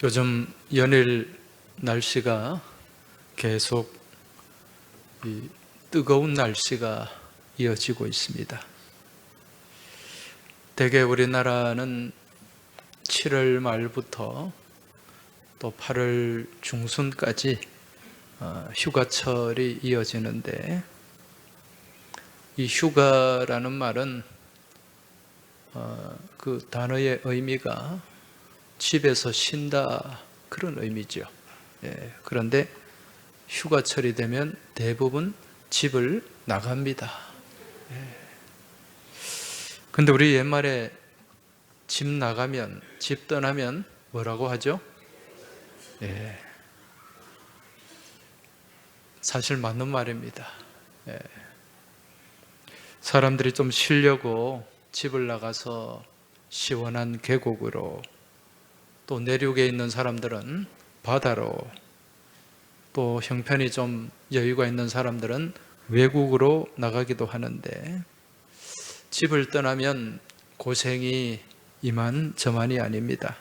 요즘 연일 날씨가 계속 뜨거운 날씨가 이어지고 있습니다. 대개 우리나라는 7월 말부터 또 8월 중순까지 휴가철이 이어지는데, 이 휴가라는 말은 그 단어의 의미가 집에서 쉰다, 그런 의미죠. 그런데 휴가철이 되면 대부분 집을 나갑니다. 근데 우리 옛말에 집 나가면, 집 떠나면 뭐라고 하죠? 사실 맞는 말입니다. 사람들이 좀 쉬려고 집을 나가서 시원한 계곡으로, 또 내륙에 있는 사람들은 바다로, 또 형편이 좀 여유가 있는 사람들은 외국으로 나가기도 하는데, 집을 떠나면 고생이 이만저만이 아닙니다.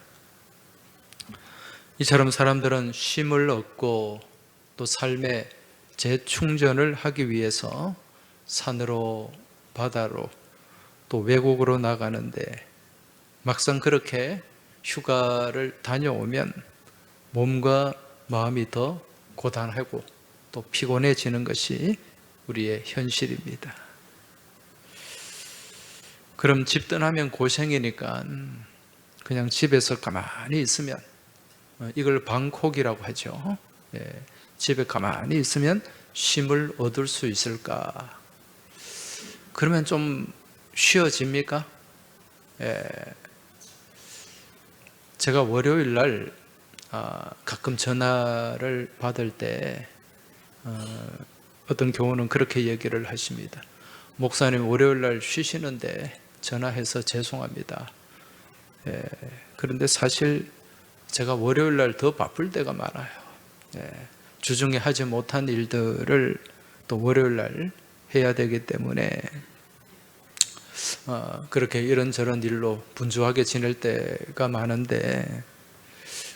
이처럼 사람들은 쉼을 얻고 또 삶의 재충전을 하기 위해서 산으로, 바다로, 또 외국으로 나가는데, 막상 그렇게 휴가를 다녀오면 몸과 마음이 더 고단하고 또 피곤해지는 것이 우리의 현실입니다. 그럼 집 떠나면 고생이니까 그냥 집에서 가만히 있으면, 이걸 방콕이라고 하죠. 집에 가만히 있으면 쉼을 얻을 수 있을까? 그러면 좀 쉬어집니까? 제가 월요일 날 가끔 전화를 받을 때 어떤 경우는 그렇게 얘기를 하십니다. 목사님, 월요일 날 쉬시는데 전화해서 죄송합니다. 그런데 사실 제가 월요일 날 더 바쁠 때가 많아요. 주중에 하지 못한 일들을 또 월요일 날 해야 되기 때문에 그렇게 이런저런 일로 분주하게 지낼 때가 많은데,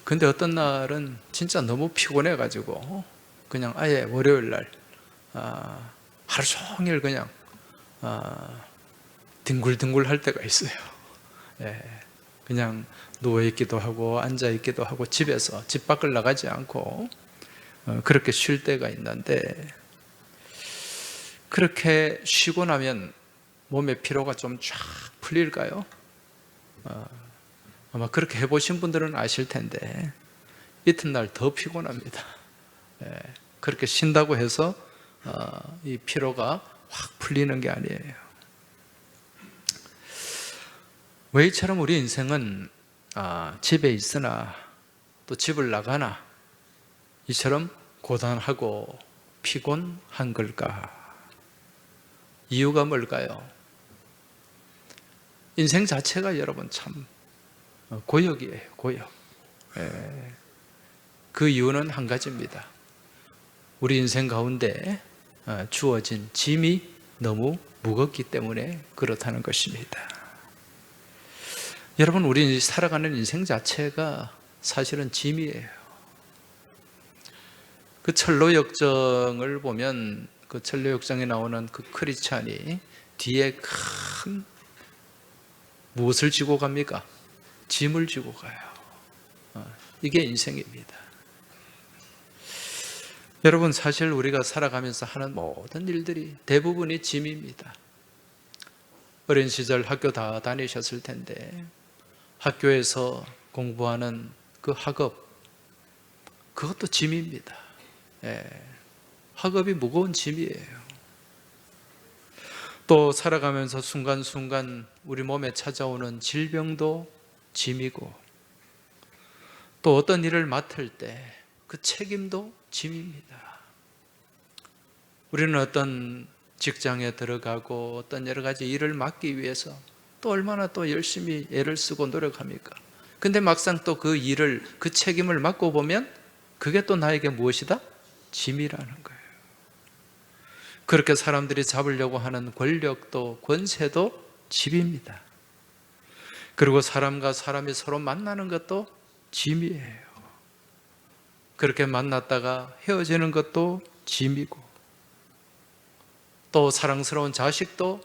근데 어떤 날은 진짜 너무 피곤해가지고 그냥 아예 월요일 날 하루 종일 그냥 뒹굴뒹굴 할 때가 있어요. 그냥 누워있기도 하고 앉아있기도 하고 집에서, 집 밖을 나가지 않고 그렇게 쉴 때가 있는데, 그렇게 쉬고 나면 몸의 피로가 좀 쫙 풀릴까요? 아마 그렇게 해보신 분들은 아실 텐데 이튿날 더 피곤합니다. 그렇게 쉰다고 해서 이 피로가 확 풀리는 게 아니에요. 왜 이처럼 우리 인생은 집에 있으나 또 집을 나가나 이처럼 고단하고 피곤한 걸까? 이유가 뭘까요? 인생 자체가 여러분 참 고역이에요, 고역. 그 이유는 한 가지입니다. 우리 인생 가운데 주어진 짐이 너무 무겁기 때문에 그렇다는 것입니다. 여러분, 우리 살아가는 인생 자체가 사실은 짐이에요. 그 철로역정을 보면, 그 철로역정에 나오는 그 크리스찬이 뒤에 큰 무엇을 지고 갑니까? 짐을 지고 가요. 이게 인생입니다. 여러분, 사실 우리가 살아가면서 하는 모든 일들이 대부분이 짐입니다. 어린 시절 학교 다 다니셨을 텐데, 학교에서 공부하는 그 학업, 그것도 짐입니다. 학업이 무거운 짐이에요. 또 살아가면서 순간순간 우리 몸에 찾아오는 질병도 짐이고, 또 어떤 일을 맡을 때 그 책임도 짐입니다. 우리는 어떤 직장에 들어가고 어떤 여러 가지 일을 맡기 위해서 또 얼마나 또 열심히 애를 쓰고 노력합니까? 근데 막상 또 그 일을, 그 책임을 맡고 보면 그게 또 나에게 무엇이다? 짐이라는 거예요. 그렇게 사람들이 잡으려고 하는 권력도, 권세도 짐입니다. 그리고 사람과 사람이 서로 만나는 것도 짐이에요. 그렇게 만났다가 헤어지는 것도 짐이고, 또 사랑스러운 자식도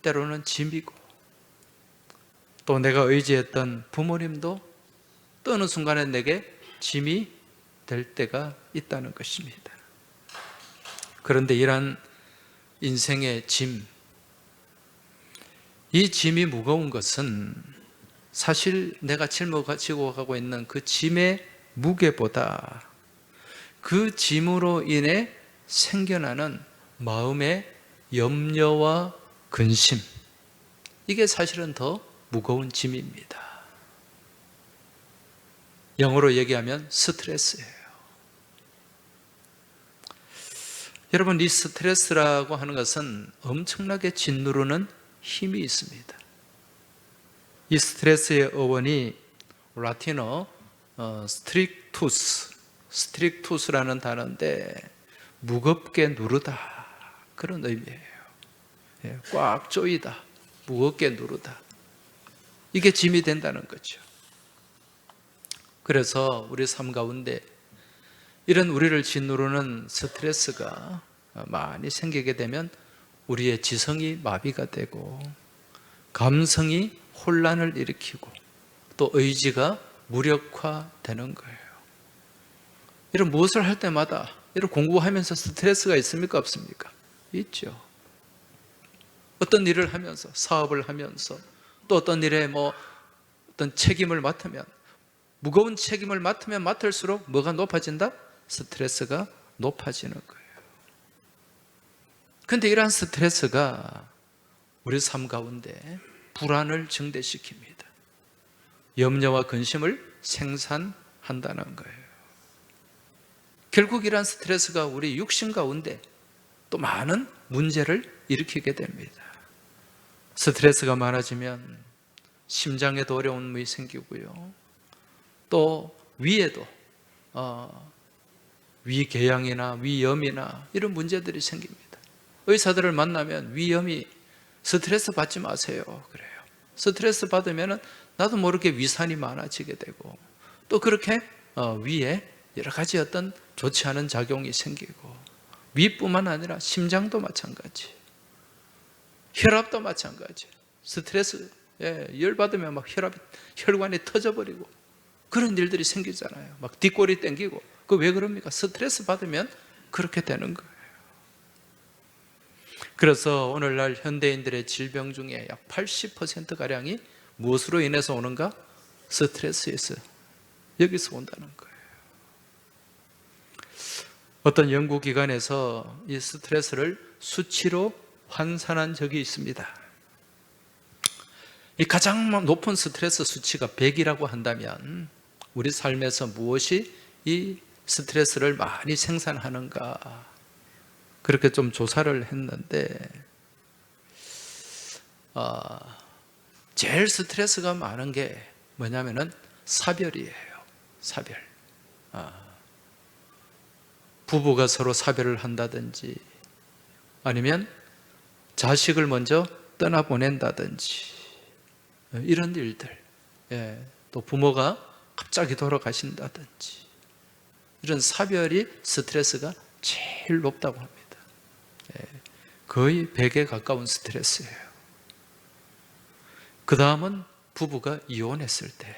때로는 짐이고, 또 내가 의지했던 부모님도 또 어느 순간에 내게 짐이 될 때가 있다는 것입니다. 그런데 이러한 인생의 짐, 이 짐이 무거운 것은 사실 내가 짊어지고 가고 있는 그 짐의 무게보다 그 짐으로 인해 생겨나는 마음의 염려와 근심, 이게 사실은 더 무거운 짐입니다. 영어로 얘기하면 스트레스예요. 여러분, 이 스트레스라고 하는 것은 엄청나게 짓누르는 힘이 있습니다. 이 스트레스의 어원이 라틴어 스트릭투스라는 단어인데 무겁게 누르다, 그런 의미예요. 꽉 조이다, 무겁게 누르다, 이게 짐이 된다는 거죠. 그래서 우리 삶 가운데 이런 우리를 짓누르는 스트레스가 많이 생기게 되면 우리의 지성이 마비가 되고 감성이 혼란을 일으키고 또 의지가 무력화되는 거예요. 이런 무엇을 할 때마다 이런 공부하면서 스트레스가 있습니까? 없습니까? 있죠. 어떤 일을 하면서, 사업을 하면서, 또 어떤 일에 어떤 책임을 맡으면, 무거운 책임을 맡으면 맡을수록 뭐가 높아진다? 스트레스가 높아지는 거예요. 그런데 이러한 스트레스가 우리 삶 가운데 불안을 증대시킵니다. 염려와 근심을 생산한다는 거예요. 결국 이러한 스트레스가 우리 육신 가운데 또 많은 문제를 일으키게 됩니다. 스트레스가 많아지면 심장에도 어려움이 생기고요. 또 위에도 위궤양이나 위염이나 이런 문제들이 생깁니다. 의사들을 만나면 위염이 스트레스 받지 마세요 그래요. 스트레스 받으면 나도 모르게 위산이 많아지게 되고 또 그렇게 위에 여러 가지 어떤 좋지 않은 작용이 생기고, 위뿐만 아니라 심장도 마찬가지, 혈압도 마찬가지. 스트레스 열받으면 막 혈관이 터져버리고 그런 일들이 생기잖아요. 막 뒷골이 땡기고. 그 왜 그럽니까? 스트레스 받으면 그렇게 되는 거예요. 그래서 오늘날 현대인들의 질병 중에 약 80%가량이 무엇으로 인해서 오는가? 스트레스에서, 여기서 온다는 거예요. 어떤 연구기관에서 이 스트레스를 수치로 환산한 적이 있습니다. 이 가장 높은 스트레스 수치가 100이라고 한다면 우리 삶에서 무엇이 이 스트레스를 많이 생산하는가, 그렇게 좀 조사를 했는데 제일 스트레스가 많은 게 뭐냐면은 사별이에요. 사별. 부부가 서로 사별을 한다든지, 아니면 자식을 먼저 떠나보낸다든지, 이런 일들. 또 부모가 갑자기 돌아가신다든지, 이런 사별이 스트레스가 제일 높다고 합니다. 거의 100에 가까운 스트레스예요. 그 다음은 부부가 이혼했을 때,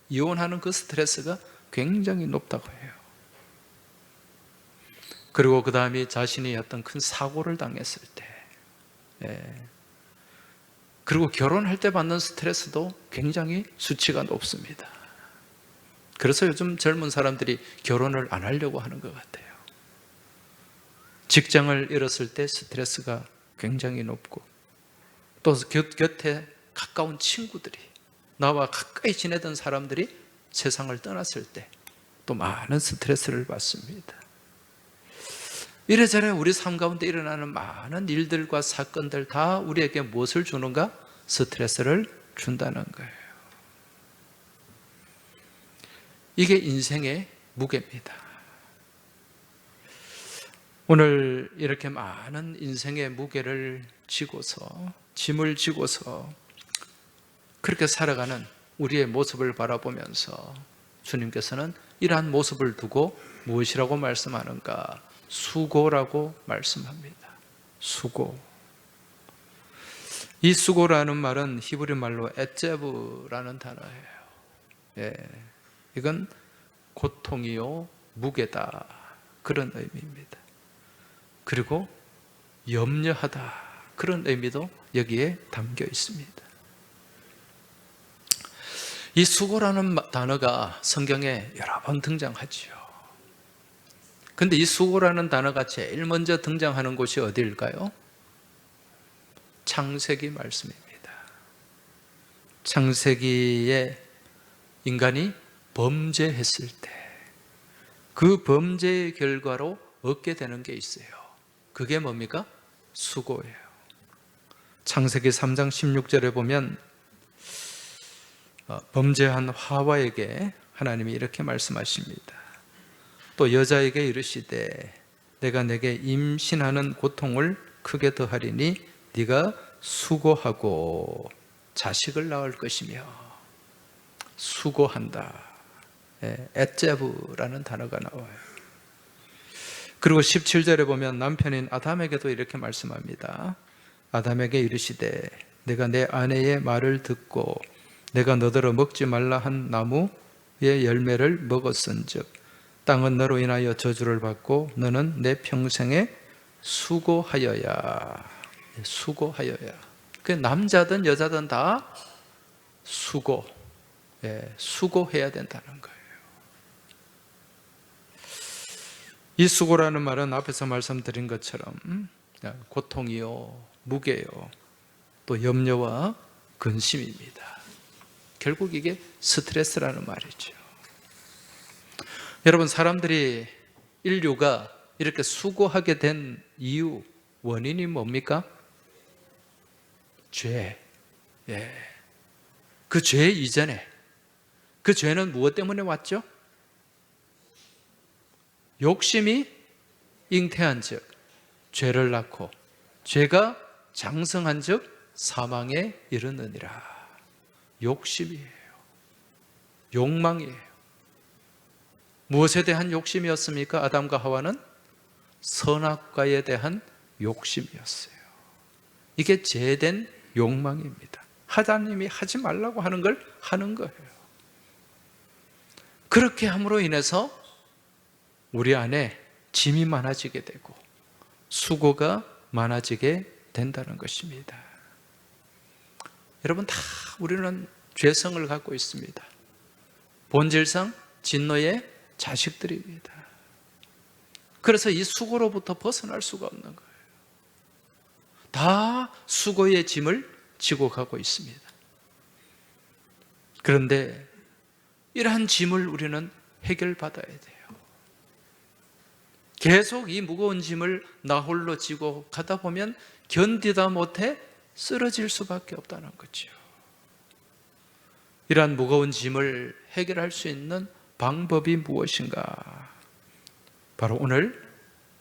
이혼하는 그 스트레스가 굉장히 높다고 해요. 그리고 그 다음이 자신이 어떤 큰 사고를 당했을 때, 그리고 결혼할 때 받는 스트레스도 굉장히 수치가 높습니다. 그래서 요즘 젊은 사람들이 결혼을 안 하려고 하는 것 같아요. 직장을 잃었을 때 스트레스가 굉장히 높고, 또 곁에 가까운 친구들이, 나와 가까이 지내던 사람들이 세상을 떠났을 때 또 많은 스트레스를 받습니다. 이래저래 우리 삶 가운데 일어나는 많은 일들과 사건들 다 우리에게 무엇을 주는가? 스트레스를 준다는 거예요. 이게 인생의 무게입니다. 오늘 이렇게 많은 인생의 무게를 지고서, 짐을 지고서 그렇게 살아가는 우리의 모습을 바라보면서 주님께서는 이러한 모습을 두고 무엇이라고 말씀하는가? 수고라고 말씀합니다. 수고. 이 수고라는 말은 히브리 말로 에제브라는 단어예요. 예, 이건 고통이요 무게다, 그런 의미입니다. 그리고 염려하다, 그런 의미도 여기에 담겨 있습니다. 이 수고라는 단어가 성경에 여러 번 등장하지요. 근데 이 수고라는 단어가 제일 먼저 등장하는 곳이 어디일까요? 창세기 말씀입니다. 창세기에 인간이 범죄했을 때 그 범죄의 결과로 얻게 되는 게 있어요. 그게 뭡니까? 수고예요. 창세기 3장 16절에 보면 범죄한 하와에게 하나님이 이렇게 말씀하십니다. 또 여자에게 이르시되 내가 내게 임신하는 고통을 크게 더하리니 네가 수고하고 자식을 낳을 것이며. 수고한다. 에제브라는 단어가 나와요. 그리고 17절에 보면 남편인 아담에게도 이렇게 말씀합니다. 아담에게 이르시되 내가 내 아내의 말을 듣고 내가 너더러 먹지 말라 한 나무의 열매를 먹었은즉 땅은 너로 인하여 저주를 받고 너는 내 평생에 수고하여야. 수고하여야. 그 남자든 여자든 다 수고해야 된다는 거예요. 이 수고라는 말은 앞에서 말씀드린 것처럼 고통이요, 무게요, 또 염려와 근심입니다. 결국 이게 스트레스라는 말이죠. 여러분, 사람들이, 인류가 이렇게 수고하게 된 이유, 원인이 뭡니까? 죄. 그 죄 이전에, 그 죄는 무엇 때문에 왔죠? 욕심이 잉태한 즉 죄를 낳고 죄가 장성한 즉 사망에 이르느니라. 욕심이에요. 욕망이에요. 무엇에 대한 욕심이었습니까? 아담과 하와는 선악과에 대한 욕심이었어요. 이게 죄된 욕망입니다. 하나님이 하지 말라고 하는 걸 하는 거예요. 그렇게 함으로 인해서 우리 안에 짐이 많아지게 되고 수고가 많아지게 된다는 것입니다. 여러분, 다 우리는 죄성을 갖고 있습니다. 본질상 진노의 자식들입니다. 그래서 이 수고로부터 벗어날 수가 없는 거예요. 다 수고의 짐을 지고 가고 있습니다. 그런데 이러한 짐을 우리는 해결받아야 돼요. 계속 이 무거운 짐을 나 홀로 지고 가다 보면 견디다 못해 쓰러질 수밖에 없다는 거죠. 이러한 무거운 짐을 해결할 수 있는 방법이 무엇인가? 바로 오늘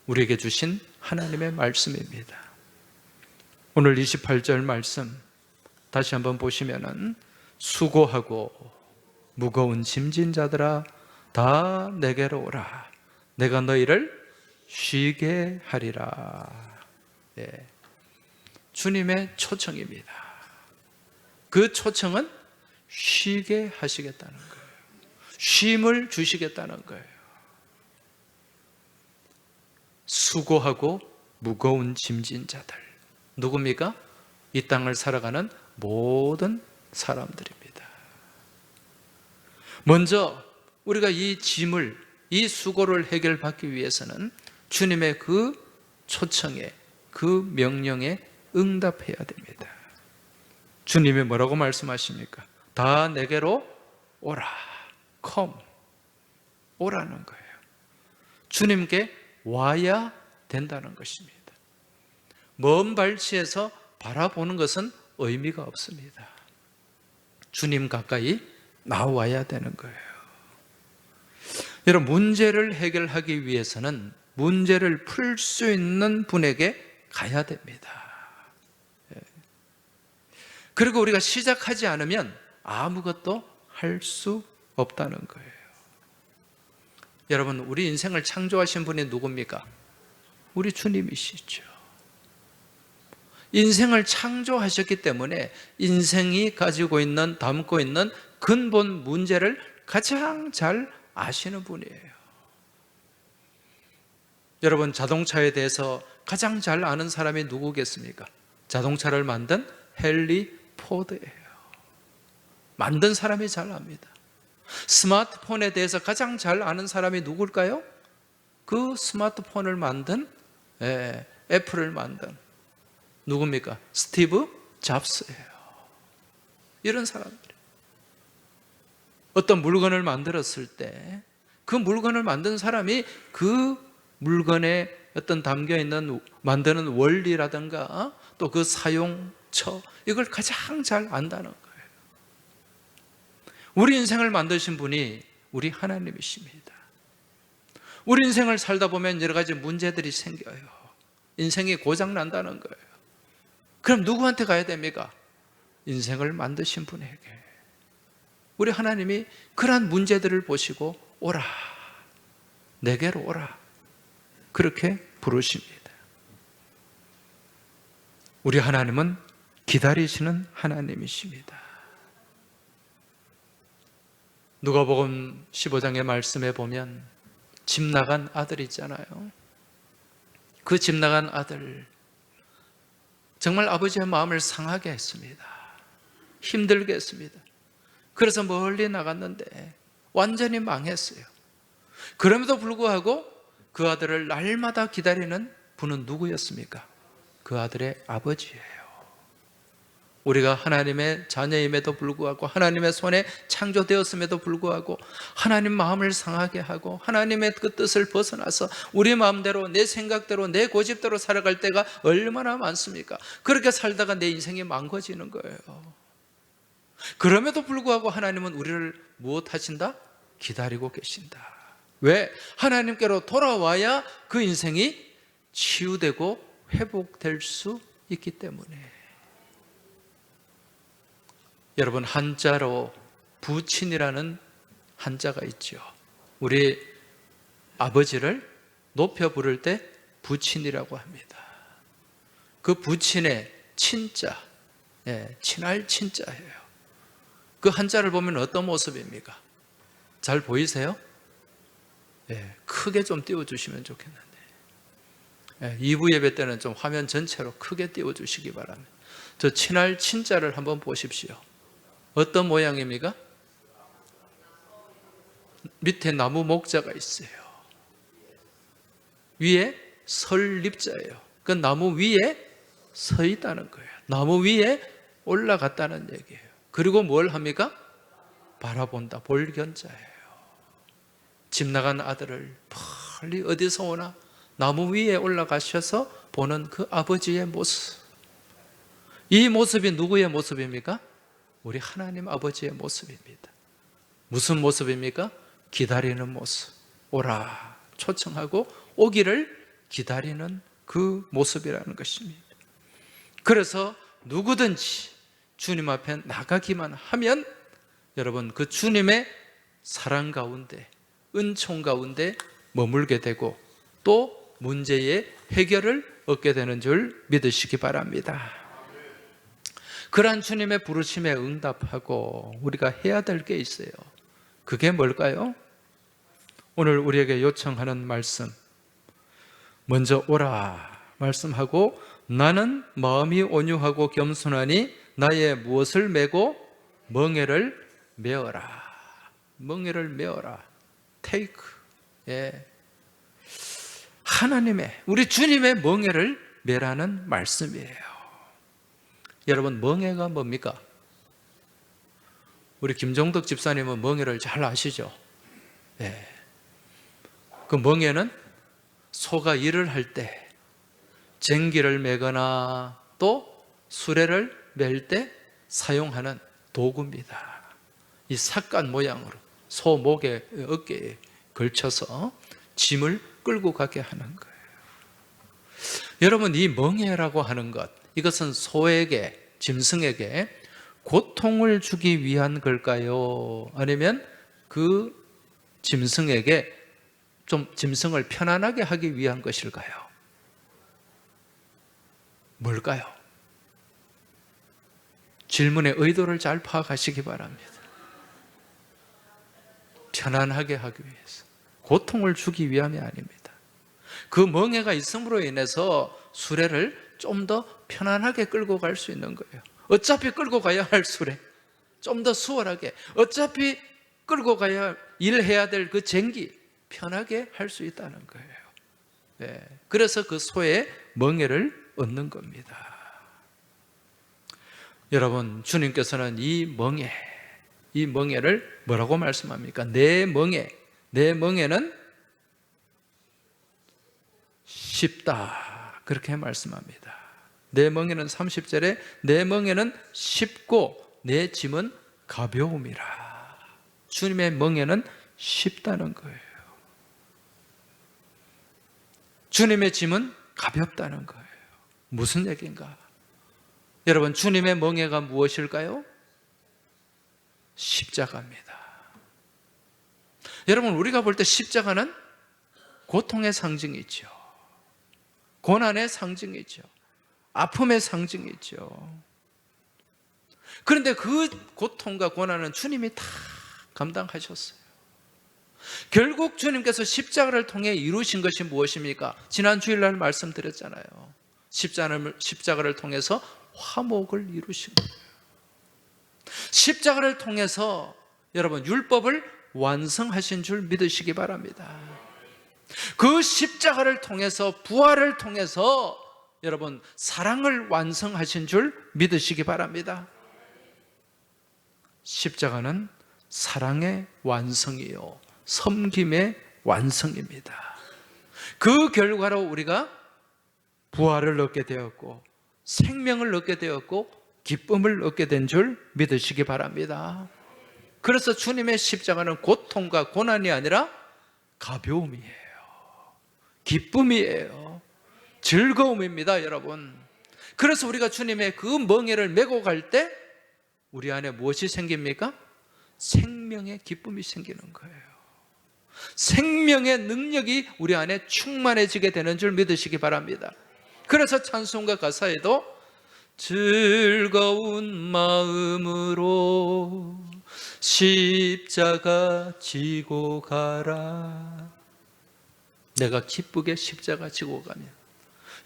우리에게 주신 하나님의 말씀입니다. 오늘 28절 말씀 다시 한번 보시면은 수고하고 무거운 짐진 자들아 다 내게로 오라. 내가 너희를 쉬게 하리라. 주님의 초청입니다. 그 초청은 쉬게 하시겠다는 거예요. 쉼을 주시겠다는 거예요. 수고하고 무거운 짐진 자들, 누굽니까? 이 땅을 살아가는 모든 사람들입니다. 먼저 우리가 이 짐을, 이 수고를 해결받기 위해서는 주님의 그 초청에, 그 명령에 응답해야 됩니다. 주님이 뭐라고 말씀하십니까? 다 내게로 오라. come. 오라는 거예요. 주님께 와야 된다는 것입니다. 먼 발치에서 바라보는 것은 의미가 없습니다. 주님 가까이 나와야 되는 거예요. 여러분, 문제를 해결하기 위해서는 문제를 풀 수 있는 분에게 가야 됩니다. 그리고 우리가 시작하지 않으면 아무것도 할 수 없다는 거예요. 여러분, 우리 인생을 창조하신 분이 누굽니까? 우리 주님이시죠. 인생을 창조하셨기 때문에 인생이 가지고 있는, 담고 있는 근본 문제를 가장 잘 아시는 분이에요. 여러분, 자동차에 대해서 가장 잘 아는 사람이 누구겠습니까? 자동차를 만든 헨리 포드예요. 만든 사람이 잘 압니다. 스마트폰에 대해서 가장 잘 아는 사람이 누굴까요? 그 스마트폰을 만든, 애플을 만든 누굽니까? 스티브 잡스예요. 이런 사람들. 어떤 물건을 만들었을 때 그 물건을 만든 사람이 그 물건에 어떤 담겨있는 만드는 원리라든가 또 그 사용처, 이걸 가장 잘 안다는 거예요. 우리 인생을 만드신 분이 우리 하나님이십니다. 우리 인생을 살다 보면 여러 가지 문제들이 생겨요. 인생이 고장난다는 거예요. 그럼 누구한테 가야 됩니까? 인생을 만드신 분에게. 우리 하나님이 그러한 문제들을 보시고 오라, 내게로 오라, 그렇게 부르십니다. 우리 하나님은 기다리시는 하나님이십니다. 누가복음 15장의 말씀에 보면 집 나간 아들 있잖아요. 그 집 나간 아들, 정말 아버지의 마음을 상하게 했습니다. 힘들게 했습니다. 그래서 멀리 나갔는데 완전히 망했어요. 그럼에도 불구하고 그 아들을 날마다 기다리는 분은 누구였습니까? 그 아들의 아버지예요. 우리가 하나님의 자녀임에도 불구하고, 하나님의 손에 창조되었음에도 불구하고 하나님 마음을 상하게 하고 하나님의 그 뜻을 벗어나서 우리 마음대로, 내 생각대로, 내 고집대로 살아갈 때가 얼마나 많습니까? 그렇게 살다가 내 인생이 망가지는 거예요. 그럼에도 불구하고 하나님은 우리를 무엇 하신다? 기다리고 계신다. 왜? 하나님께로 돌아와야 그 인생이 치유되고 회복될 수 있기 때문에. 여러분, 한자로 부친이라는 한자가 있죠. 우리 아버지를 높여 부를 때 부친이라고 합니다. 그 부친의 친자, 친할 친자예요. 그 한자를 보면 어떤 모습입니까? 잘 보이세요? 크게 좀 띄워주시면 좋겠는데. 2부 예배 때는 좀 화면 전체로 크게 띄워주시기 바랍니다. 저 친할 친자를 한번 보십시오. 어떤 모양입니까? 밑에 나무 목자가 있어요. 위에 설립자예요. 그 나무 위에 서 있다는 거예요. 나무 위에 올라갔다는 얘기예요. 그리고 뭘 합니까? 바라본다. 볼견자예요. 집 나간 아들을 빨리 어디서 오나 나무 위에 올라가셔서 보는 그 아버지의 모습. 이 모습이 누구의 모습입니까? 우리 하나님 아버지의 모습입니다. 무슨 모습입니까? 기다리는 모습. 오라 초청하고 오기를 기다리는 그 모습이라는 것입니다. 그래서 누구든지 주님 앞에 나가기만 하면 여러분, 그 주님의 사랑 가운데, 은총 가운데 머물게 되고 또 문제의 해결을 얻게 되는 줄 믿으시기 바랍니다. 그러한 주님의 부르심에 응답하고 우리가 해야 될 게 있어요. 그게 뭘까요? 오늘 우리에게 요청하는 말씀, 먼저 오라 말씀하고, 나는 마음이 온유하고 겸손하니 나의 무엇을 메고 멍에를 메어라. 멍에를 메어라. take. 하나님의, 우리 주님의 멍에를 메라는 말씀이에요. 여러분, 멍에가 뭡니까? 우리 김종덕 집사님은 멍에를 잘 아시죠? 그 멍에는 소가 일을 할 때 쟁기를 매거나 또 수레를 맬 때 사용하는 도구입니다. 이 삭간 모양으로 소 목에, 어깨에 걸쳐서 짐을 끌고 가게 하는 거예요. 여러분, 이 멍에라고 하는 것, 이것은 소에게, 짐승에게 고통을 주기 위한 걸까요? 아니면 그 짐승에게 좀 짐승을 편안하게 하기 위한 것일까요? 뭘까요? 질문의 의도를 잘 파악하시기 바랍니다. 편안하게 하기 위해서, 고통을 주기 위함이 아닙니다. 그 멍에가 있음으로 인해서 수레를 좀 더 편안하게 끌고 갈 수 있는 거예요. 어차피 끌고 가야 할 수레, 좀 더 수월하게, 어차피 끌고 가야 일해야 될 그 쟁기 편하게 할 수 있다는 거예요. 네. 그래서 그 소의 멍에를 얻는 겁니다. 여러분, 주님께서는 이 멍에를 뭐라고 말씀합니까? 내 멍에는 쉽다, 그렇게 말씀합니다. 내 멍에는 30절에 내 멍에는 쉽고 내 짐은 가벼움이라. 주님의 멍에는 쉽다는 거예요. 주님의 짐은 가볍다는 거예요. 무슨 얘기인가? 여러분, 주님의 멍에가 무엇일까요? 십자가입니다. 여러분, 우리가 볼 때 십자가는 고통의 상징이죠. 고난의 상징이죠. 아픔의 상징이죠. 그런데 그 고통과 고난은 주님이 다 감당하셨어요. 결국 주님께서 십자가를 통해 이루신 것이 무엇입니까? 지난 주일날 말씀드렸잖아요. 십자가를 통해서 화목을 이루신 거예요. 십자가를 통해서 여러분 율법을 완성하신 줄 믿으시기 바랍니다. 그 십자가를 통해서, 부활을 통해서 여러분 사랑을 완성하신 줄 믿으시기 바랍니다. 십자가는 사랑의 완성이요, 섬김의 완성입니다. 그 결과로 우리가 부활을 얻게 되었고 생명을 얻게 되었고 기쁨을 얻게 된 줄 믿으시기 바랍니다. 그래서 주님의 십자가는 고통과 고난이 아니라 가벼움이에요, 기쁨이에요, 즐거움입니다, 여러분. 그래서 우리가 주님의 그 멍에를 메고 갈 때 우리 안에 무엇이 생깁니까? 생명의 기쁨이 생기는 거예요. 생명의 능력이 우리 안에 충만해지게 되는 줄 믿으시기 바랍니다. 그래서 찬송가 가사에도 즐거운 마음으로 십자가 지고 가라. 내가 기쁘게 십자가 지고 가면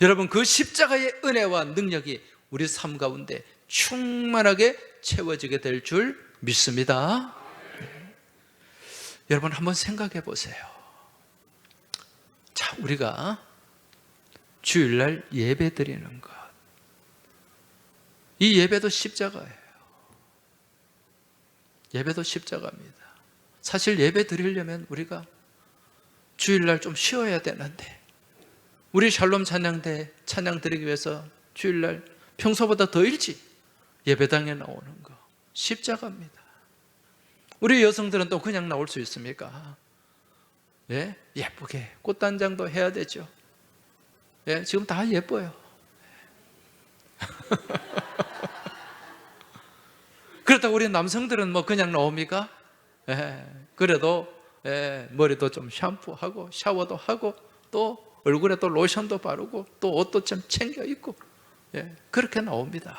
여러분 그 십자가의 은혜와 능력이 우리 삶 가운데 충만하게 채워지게 될 줄 믿습니다. 여러분 한번 생각해 보세요. 자, 우리가 주일날 예배 드리는 것, 이 예배도 십자가예요. 예배도 십자가입니다. 사실 예배 드리려면 우리가 주일날 좀 쉬어야 되는데, 우리 샬롬 찬양대 찬양 드리기 위해서 주일날 평소보다 더 일찍 예배당에 나오는 거 십자가입니다. 우리 여성들은 또 그냥 나올 수 있습니까? 예? 예쁘게 꽃단장도 해야 되죠. 예? 지금 다 예뻐요. 그렇다고 우리 남성들은 뭐 그냥 나옵니까? 예, 그래도 머리도 좀 샴푸하고 샤워도 하고 또 얼굴에 또 로션도 바르고 또 옷도 좀 챙겨 입고 그렇게 나옵니다.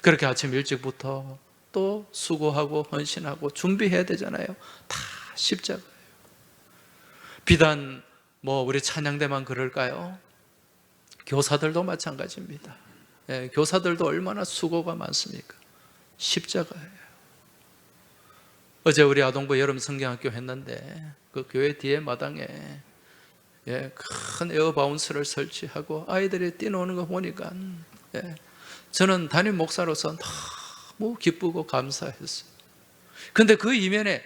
그렇게 아침 일찍부터 또 수고하고 헌신하고 준비해야 되잖아요. 다 십자가예요. 비단 뭐 우리 찬양대만 그럴까요? 교사들도 마찬가지입니다. 교사들도 얼마나 수고가 많습니까? 십자가예요. 어제 우리 아동부 여름 성경학교 했는데 그 교회 뒤에 마당에 큰 에어바운스를 설치하고 아이들이 뛰노는 거 보니까 저는 담임 목사로서 너무 기쁘고 감사했어요. 그런데 그 이면에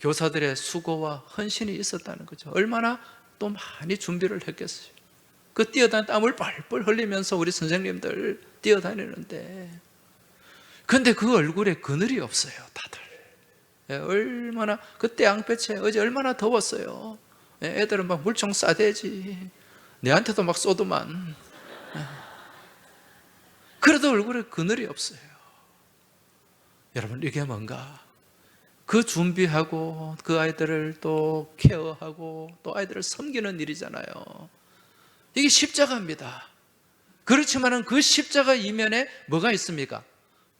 교사들의 수고와 헌신이 있었다는 거죠. 얼마나 또 많이 준비를 했겠어요. 그 뛰어다니는 땀을 뻘뻘 흘리면서 우리 선생님들 뛰어다니는데, 그런데 그 얼굴에 그늘이 없어요, 다들. 얼마나 그때 양배추에 어제 얼마나 더웠어요. 애들은 막 물총 쏴대지, 내한테도 막 쏘더만. 그래도 얼굴에 그늘이 없어요. 여러분, 이게 뭔가? 그 준비하고 그 아이들을 또 케어하고 또 아이들을 섬기는 일이잖아요. 이게 십자가입니다. 그렇지만은 그 십자가 이면에 뭐가 있습니까?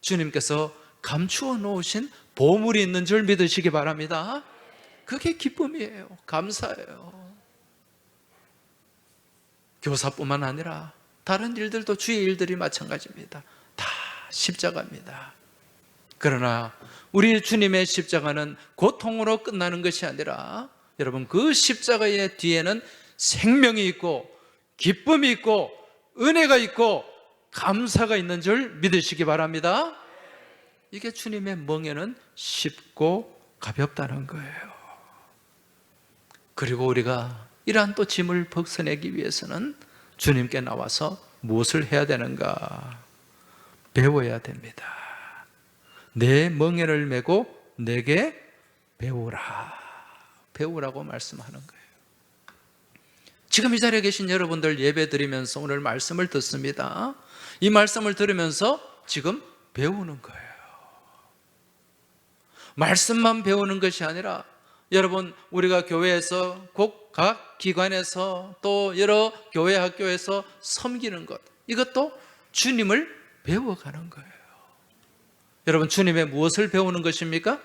주님께서 감추어 놓으신 보물이 있는 줄 믿으시기 바랍니다. 그게 기쁨이에요. 감사예요. 교사뿐만 아니라 다른 일들도 주의 일들이 마찬가지입니다. 다 십자가입니다. 그러나 우리 주님의 십자가는 고통으로 끝나는 것이 아니라 여러분, 그 십자가의 뒤에는 생명이 있고 기쁨이 있고 은혜가 있고 감사가 있는 줄 믿으시기 바랍니다. 이게 주님의 멍에는 쉽고 가볍다는 거예요. 그리고 우리가 이러한 또 짐을 벗어내기 위해서는 주님께 나와서 무엇을 해야 되는가? 배워야 됩니다. 내 멍에를 메고 내게 배우라. 배우라고 말씀하는 거예요. 지금 이 자리에 계신 여러분들 예배 드리면서 오늘 말씀을 듣습니다. 이 말씀을 들으면서 지금 배우는 거예요. 말씀만 배우는 것이 아니라 여러분, 우리가 교회에서 꼭 각 기관에서 또 여러 교회 학교에서 섬기는 것, 이것도 주님을 배워가는 거예요. 여러분, 주님의 무엇을 배우는 것입니까?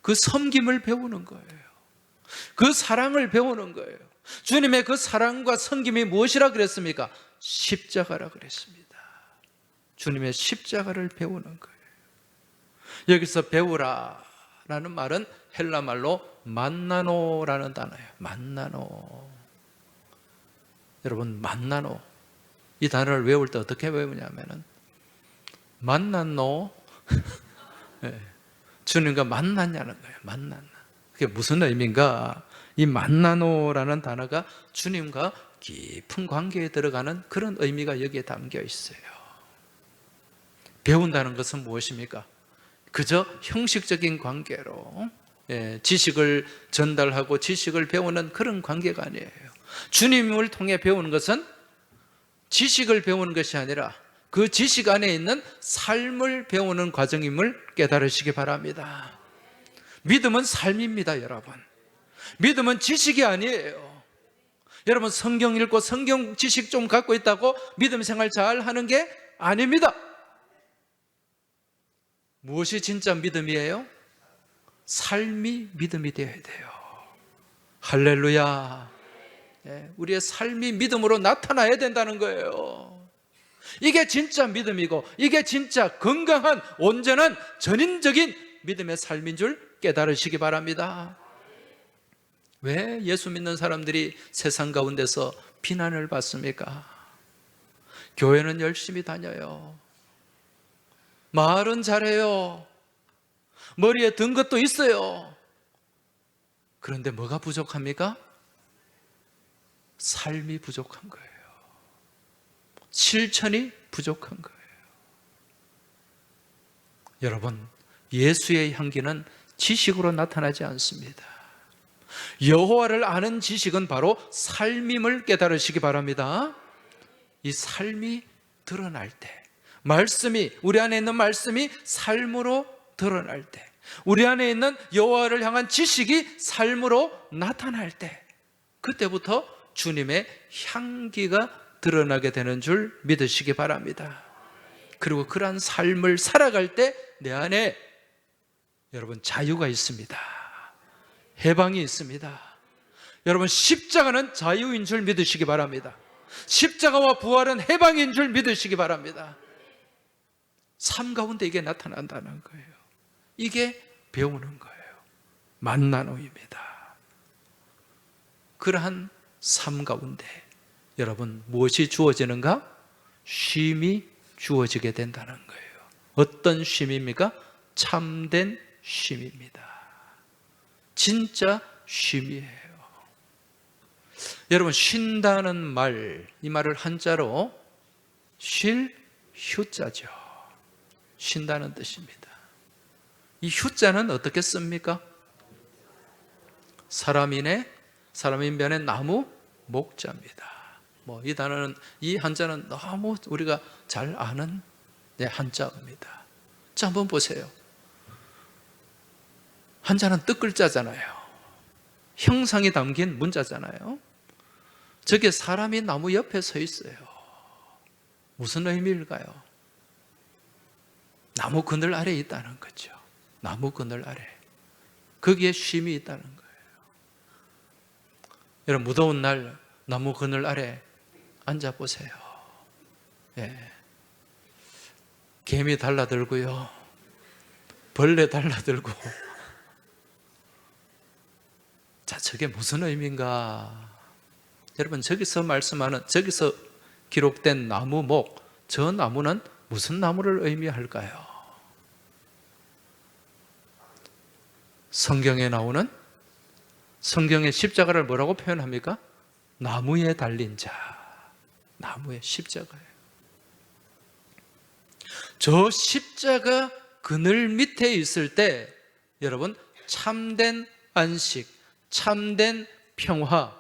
그 섬김을 배우는 거예요. 그 사랑을 배우는 거예요. 주님의 그 사랑과 섬김이 무엇이라 그랬습니까? 십자가라 그랬습니다. 주님의 십자가를 배우는 거예요. 여기서 배우라라는 말은 헬라 말로 만나노라는 단어예요. 만나노. 여러분, 만나노, 이 단어를 외울 때 어떻게 외우냐면은 만났노? 네. 주님과 만났냐는 거예요. 만났나. 그게 무슨 의미인가? 이 만나노라는 단어가 주님과 깊은 관계에 들어가는 그런 의미가 여기에 담겨 있어요. 배운다는 것은 무엇입니까? 그저 형식적인 관계로 지식을 전달하고 지식을 배우는 그런 관계가 아니에요. 주님을 통해 배우는 것은 지식을 배우는 것이 아니라 그 지식 안에 있는 삶을 배우는 과정임을 깨달으시기 바랍니다. 믿음은 삶입니다, 여러분. 믿음은 지식이 아니에요. 여러분, 성경 읽고 성경 지식 좀 갖고 있다고 믿음 생활 잘 하는 게 아닙니다. 무엇이 진짜 믿음이에요? 삶이 믿음이 되어야 돼요. 할렐루야. 우리의 삶이 믿음으로 나타나야 된다는 거예요. 이게 진짜 믿음이고 이게 진짜 건강한 온전한 전인적인 믿음의 삶인 줄 깨달으시기 바랍니다. 왜 예수 믿는 사람들이 세상 가운데서 비난을 받습니까? 교회는 열심히 다녀요. 말은 잘해요. 머리에 든 것도 있어요. 그런데 뭐가 부족합니까? 삶이 부족한 거예요. 실천이 부족한 거예요. 여러분, 예수의 향기는 지식으로 나타나지 않습니다. 여호와를 아는 지식은 바로 삶임을 깨달으시기 바랍니다. 이 삶이 드러날 때, 말씀이, 우리 안에 있는 말씀이 삶으로 드러날 때, 우리 안에 있는 여호와를 향한 지식이 삶으로 나타날 때, 그때부터 주님의 향기가 드러나게 되는 줄 믿으시기 바랍니다. 그리고 그러한 삶을 살아갈 때 내 안에 여러분 자유가 있습니다. 해방이 있습니다. 여러분, 십자가는 자유인 줄 믿으시기 바랍니다. 십자가와 부활은 해방인 줄 믿으시기 바랍니다. 삶 가운데 이게 나타난다는 거예요. 이게 배우는 거예요. 만나노입니다. 그러한 삶 가운데 여러분, 무엇이 주어지는가? 쉼이 주어지게 된다는 거예요. 어떤 쉼입니까? 참된 쉼입니다. 진짜 쉼이에요. 여러분, 쉰다는 말, 이 말을 한자로 쉴 휴자죠. 쉰다는 뜻입니다. 이 휴자는 어떻게 씁니까? 사람인변의 나무 목자입니다. 이 단어는, 이 한자는 너무 우리가 잘 아는 한자입니다. 자, 한번 보세요. 한자는 뜻글자잖아요. 형상이 담긴 문자잖아요. 저게 사람이 나무 옆에 서 있어요. 무슨 의미일까요? 나무 그늘 아래에 있다는 거죠. 나무 그늘 아래. 거기에 쉼이 있다는 거예요. 여러분, 무더운 날 나무 그늘 아래 앉아보세요. 예. 개미 달라들고요, 벌레 달라들고. 자, 저게 무슨 의미인가? 여러분, 저기서 말씀하는, 저기서 기록된 나무목, 저 나무는 무슨 나무를 의미할까요? 성경에 나오는, 성경의 십자가를 뭐라고 표현합니까? 나무에 달린 자. 나무의 십자가예요. 저 십자가 그늘 밑에 있을 때 여러분, 참된 안식, 참된 평화,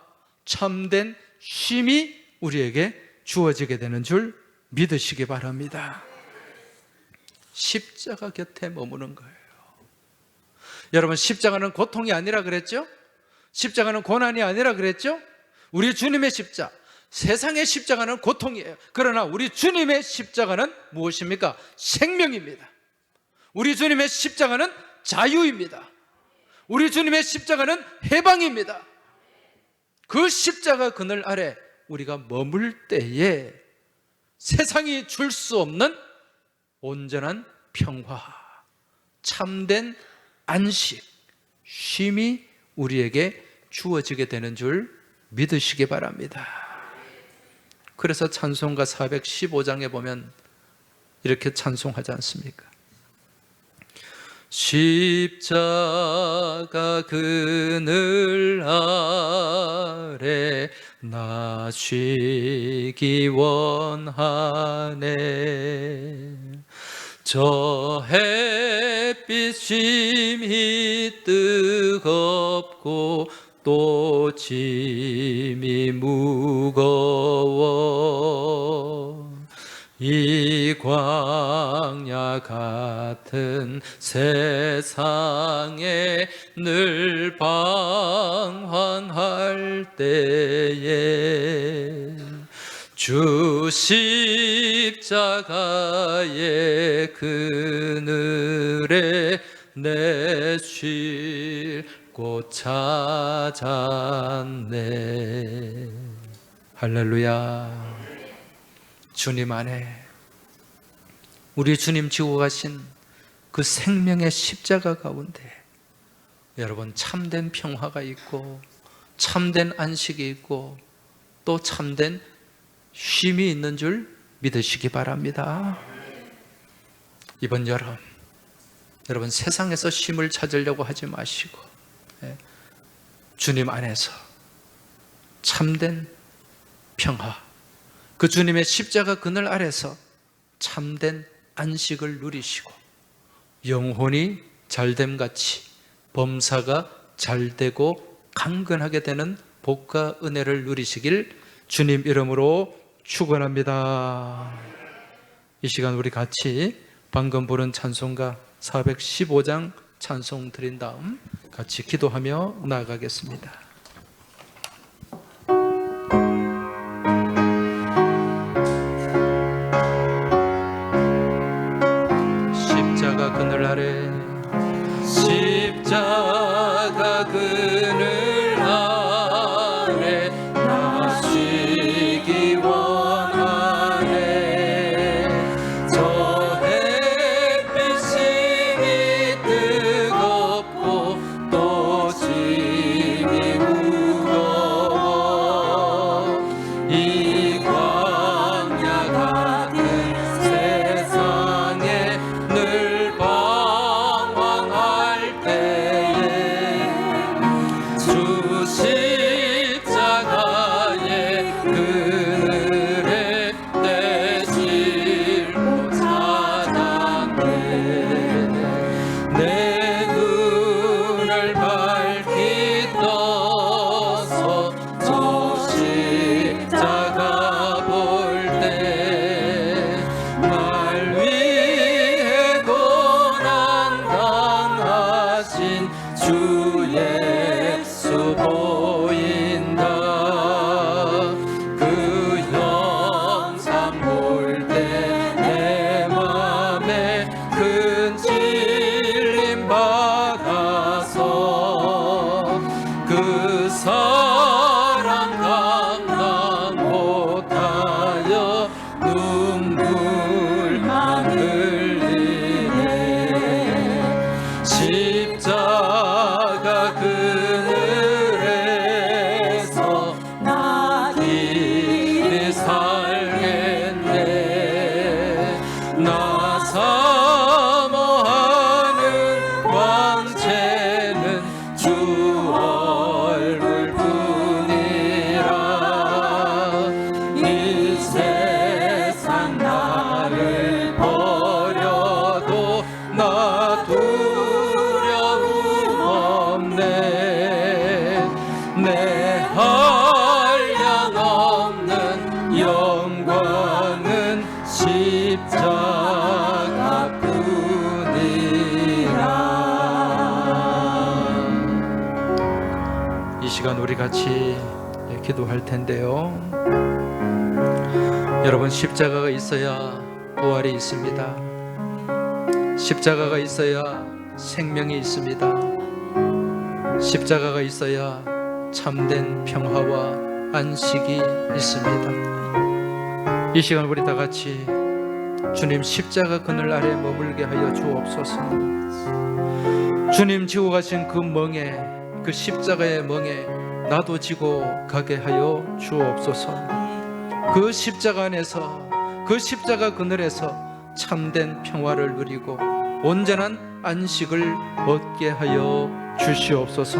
참된 쉼이 우리에게 주어지게 되는 줄 믿으시기 바랍니다. 십자가 곁에 머무는 거예요. 여러분, 십자가는 고통이 아니라 그랬죠? 십자가는 고난이 아니라 그랬죠? 우리 주님의 십자가, 세상의 십자가는 고통이에요. 그러나 우리 주님의 십자가는 무엇입니까? 생명입니다. 우리 주님의 십자가는 자유입니다. 우리 주님의 십자가는 해방입니다. 그 십자가 그늘 아래 우리가 머물 때에 세상이 줄 수 없는 온전한 평화, 참된 안식, 쉼이 우리에게 주어지게 되는 줄 믿으시기 바랍니다. 그래서 찬송가 415장에 보면 이렇게 찬송하지 않습니까? 십자가 그늘 아래 나 쉬기 원하네. 저 햇빛 심히 뜨겁고 또 짐이 무거워. 이 광야 같은 세상에 늘 방황할 때에 주 십자가의 그늘에 내 쉴 곳 찾았네. 할렐루야. 주님 안에, 우리 주님 지고 가신 그 생명의 십자가 가운데 여러분, 참된 평화가 있고 참된 안식이 있고 또 참된 쉼이 있는 줄 믿으시기 바랍니다. 이번 여름 여러분, 세상에서 쉼을 찾으려고 하지 마시고 주님 안에서 참된 평화, 그 주님의 십자가 그늘 아래서 참된 안식을 누리시고 영혼이 잘됨같이 범사가 잘되고 강건하게 되는 복과 은혜를 누리시길 주님 이름으로 축원합니다. 이 시간 우리 같이 방금 부른 찬송가 415장 찬송 드린 다음 같이 기도하며 나아가겠습니다. 십자가 그늘 아래, 십자가 그늘 아래 나 쉬기 원하네. 저 햇빛이 뜨겁고 또 짐이 무거워. 이 광야 같은 세상에 늘 방황할 때에 주 예수 보인다. 그 형상 볼 때 내 맘에 큰 찔림 받아서 그 사랑 감당 못하여 눈물만 흘리네. 십자가 그늘에서 나 길이 살겠네. 나 사모하는 광채는 주 얼굴뿐이라. 이 세상 나를 버려도 나 두려움 없네. 내 한량 없는 영광은 십자가뿐이라. 이 시간 우리 같이 기도할 텐데요. 여러분, 십자가가 있어야 부활이 있습니다. 십자가가 있어야 생명이 있습니다. 십자가가 있어야 참된 평화와 안식이 있습니다. 이 시간 우리 다 같이 주님 십자가 그늘 아래 머물게 하여 주옵소서. 주님 지고 가신 그 멍에, 그 십자가의 멍에 나도 지고 가게 하여 주옵소서. 그 십자가 안에서, 그 십자가 그늘에서 참된 평화를 누리고 온전한 안식을 얻게 하여 주시옵소서.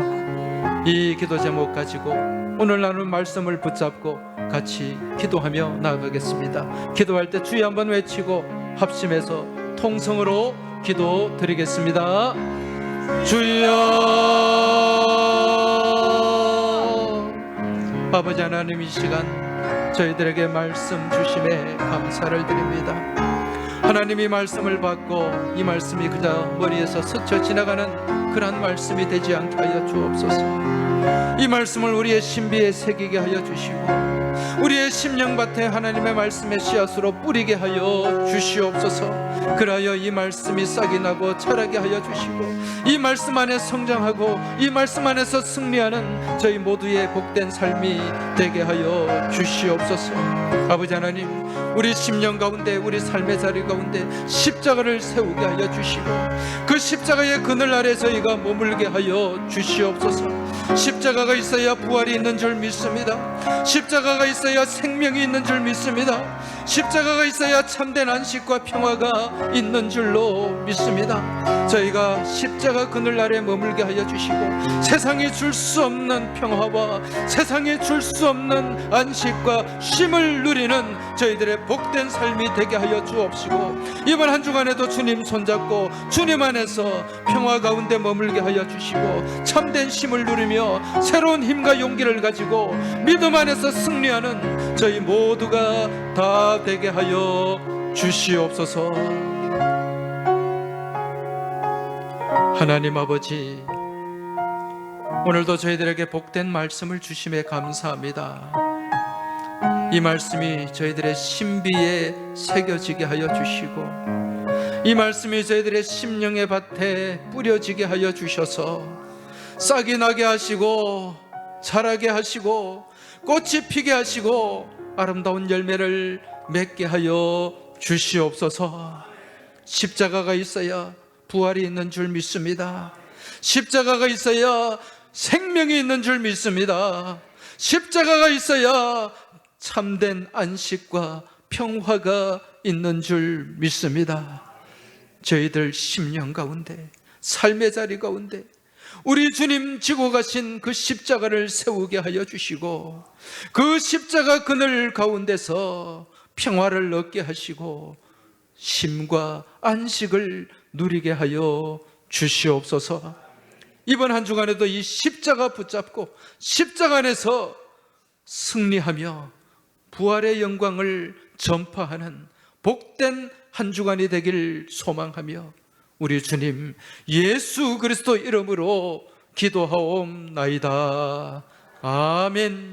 이 기도 제목 가지고 오늘 나눈 말씀을 붙잡고 같이 기도하며 나아가겠습니다. 기도할 때 주여 한번 외치고 합심해서 통성으로 기도 드리겠습니다. 주여. 아버지 하나님, 이 시간 저희들에게 말씀 주심에 감사를 드립니다. 하나님이 말씀을 받고 이 말씀이 그저 머리에서 스쳐 지나가는 그런 말씀이 되지 않게 하여 주옵소서. 이 말씀을 우리의 신비에 새기게 하여 주시고 우리의 심령밭에 하나님의 말씀의 씨앗으로 뿌리게 하여 주시옵소서. 그리하여 이 말씀이 싹이 나고 자라게 하여 주시고 이 말씀 안에 성장하고 이 말씀 안에서 승리하는 저희 모두의 복된 삶이 되게 하여 주시옵소서. 아버지 하나님, 우리 심령 가운데, 우리 삶의 자리 가운데 십자가를 세우게 하여 주시고 그 십자가의 그늘 아래 저희가 머물게 하여 주시옵소서. 십자가가 있어야 부활이 있는 줄 믿습니다. 십자가가 있어야 생명이 있는 줄 믿습니다. 십자가가 있어야 참된 안식과 평화가 있는 줄로 믿습니다. 저희가 십자가 그늘 아래 머물게 하여 주시고 세상이 줄 수 없는 평화와 세상이 줄 수 없는 안식과 쉼을 누리는 저희들의 복된 삶이 되게 하여 주옵시고 이번 한 주간에도 주님 손잡고 주님 안에서 평화 가운데 머물게 하여 주시고 참된 쉼을 누리며 새로운 힘과 용기를 가지고 믿음 안에서 승리하는 저희 모두가 다 되게 하여 주시옵소서. 하나님 아버지, 오늘도 저희들에게 복된 말씀을 주심에 감사합니다. 이 말씀이 저희들의 신비에 새겨지게 하여 주시고 이 말씀이 저희들의 심령의 밭에 뿌려지게 하여 주셔서 싹이 나게 하시고 자라게 하시고 꽃이 피게 하시고 아름다운 열매를 맺게 하여 주시옵소서. 십자가가 있어야 부활이 있는 줄 믿습니다. 십자가가 있어야 생명이 있는 줄 믿습니다. 십자가가 있어야 참된 안식과 평화가 있는 줄 믿습니다. 저희들 심령 가운데, 삶의 자리 가운데 우리 주님 지고 가신 그 십자가를 세우게 하여 주시고 그 십자가 그늘 가운데서 평화를 얻게 하시고 쉼과 안식을 누리게 하여 주시옵소서. 이번 한 주간에도 이 십자가 붙잡고 십자가 안에서 승리하며 부활의 영광을 전파하는 복된 한 주간이 되길 소망하며 우리 주님 예수 그리스도 이름으로 기도하옵나이다. 아멘.